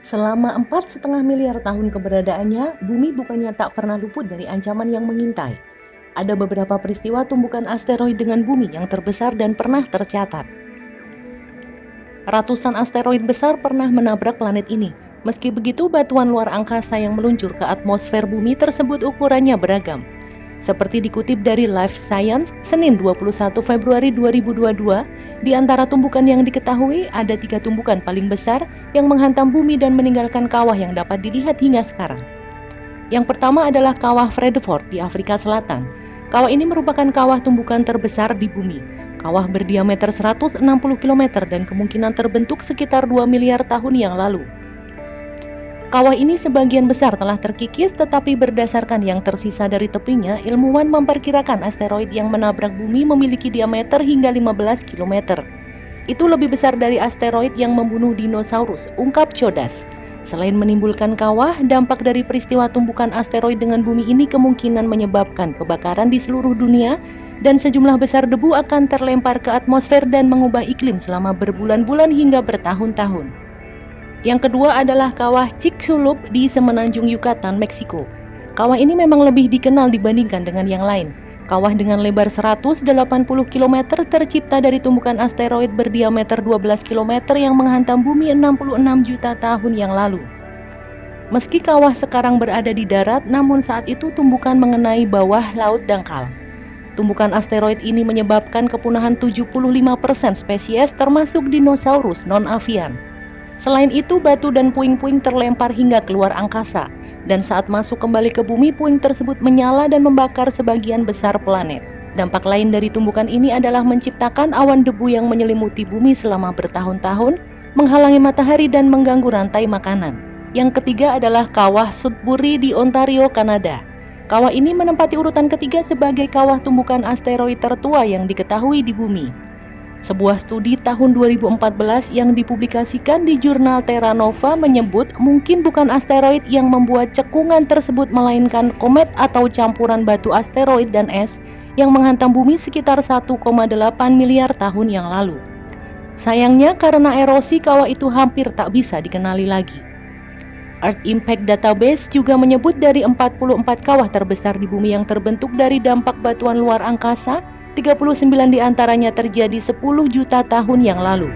Selama 4,5 miliar tahun keberadaannya, bumi bukannya tak pernah luput dari ancaman yang mengintai. Ada beberapa peristiwa tumbukan asteroid dengan bumi yang terbesar dan pernah tercatat. Ratusan asteroid besar pernah menabrak planet ini. Meski begitu, batuan luar angkasa yang meluncur ke atmosfer bumi tersebut ukurannya beragam. Seperti dikutip dari Life Science, Senin 21 Februari 2022, di antara tumbukan yang diketahui, ada 3 tumbukan paling besar yang menghantam bumi dan meninggalkan kawah yang dapat dilihat hingga sekarang. Yang pertama adalah kawah Fredford di Afrika Selatan. Kawah ini merupakan kawah tumbukan terbesar di bumi. Kawah berdiameter 160 km dan kemungkinan terbentuk sekitar 2 miliar tahun yang lalu. Kawah ini sebagian besar telah terkikis, tetapi berdasarkan yang tersisa dari tepinya, ilmuwan memperkirakan asteroid yang menabrak bumi memiliki diameter hingga 15 km. Itu lebih besar dari asteroid yang membunuh dinosaurus, ungkap Chodas. Selain menimbulkan kawah, dampak dari peristiwa tumbukan asteroid dengan bumi ini kemungkinan menyebabkan kebakaran di seluruh dunia, dan sejumlah besar debu akan terlempar ke atmosfer dan mengubah iklim selama berbulan-bulan hingga bertahun-tahun. Yang kedua adalah kawah Chicxulub di semenanjung Yucatan, Meksiko. Kawah ini memang lebih dikenal dibandingkan dengan yang lain. Kawah dengan lebar 180 km tercipta dari tumbukan asteroid berdiameter 12 km yang menghantam bumi 66 juta tahun yang lalu. Meski kawah sekarang berada di darat, namun saat itu tumbukan mengenai bawah laut dangkal. Tumbukan asteroid ini menyebabkan kepunahan 75% spesies termasuk dinosaurus non-avian. Selain itu, batu dan puing-puing terlempar hingga keluar angkasa, dan saat masuk kembali ke bumi, puing tersebut menyala dan membakar sebagian besar planet. Dampak lain dari tumbukan ini adalah menciptakan awan debu yang menyelimuti bumi selama bertahun-tahun, menghalangi matahari dan mengganggu rantai makanan. Yang ketiga adalah kawah Sudbury di Ontario, Kanada. Kawah ini menempati urutan ketiga sebagai kawah tumbukan asteroid tertua yang diketahui di bumi. Sebuah studi tahun 2014 yang dipublikasikan di jurnal Terra Nova menyebut mungkin bukan asteroid yang membuat cekungan tersebut, melainkan komet atau campuran batu asteroid dan es yang menghantam bumi sekitar 1,8 miliar tahun yang lalu. Sayangnya karena erosi, kawah itu hampir tak bisa dikenali lagi. Earth Impact Database juga menyebut dari 44 kawah terbesar di bumi yang terbentuk dari dampak batuan luar angkasa, 39 diantaranya terjadi 10 juta tahun yang lalu.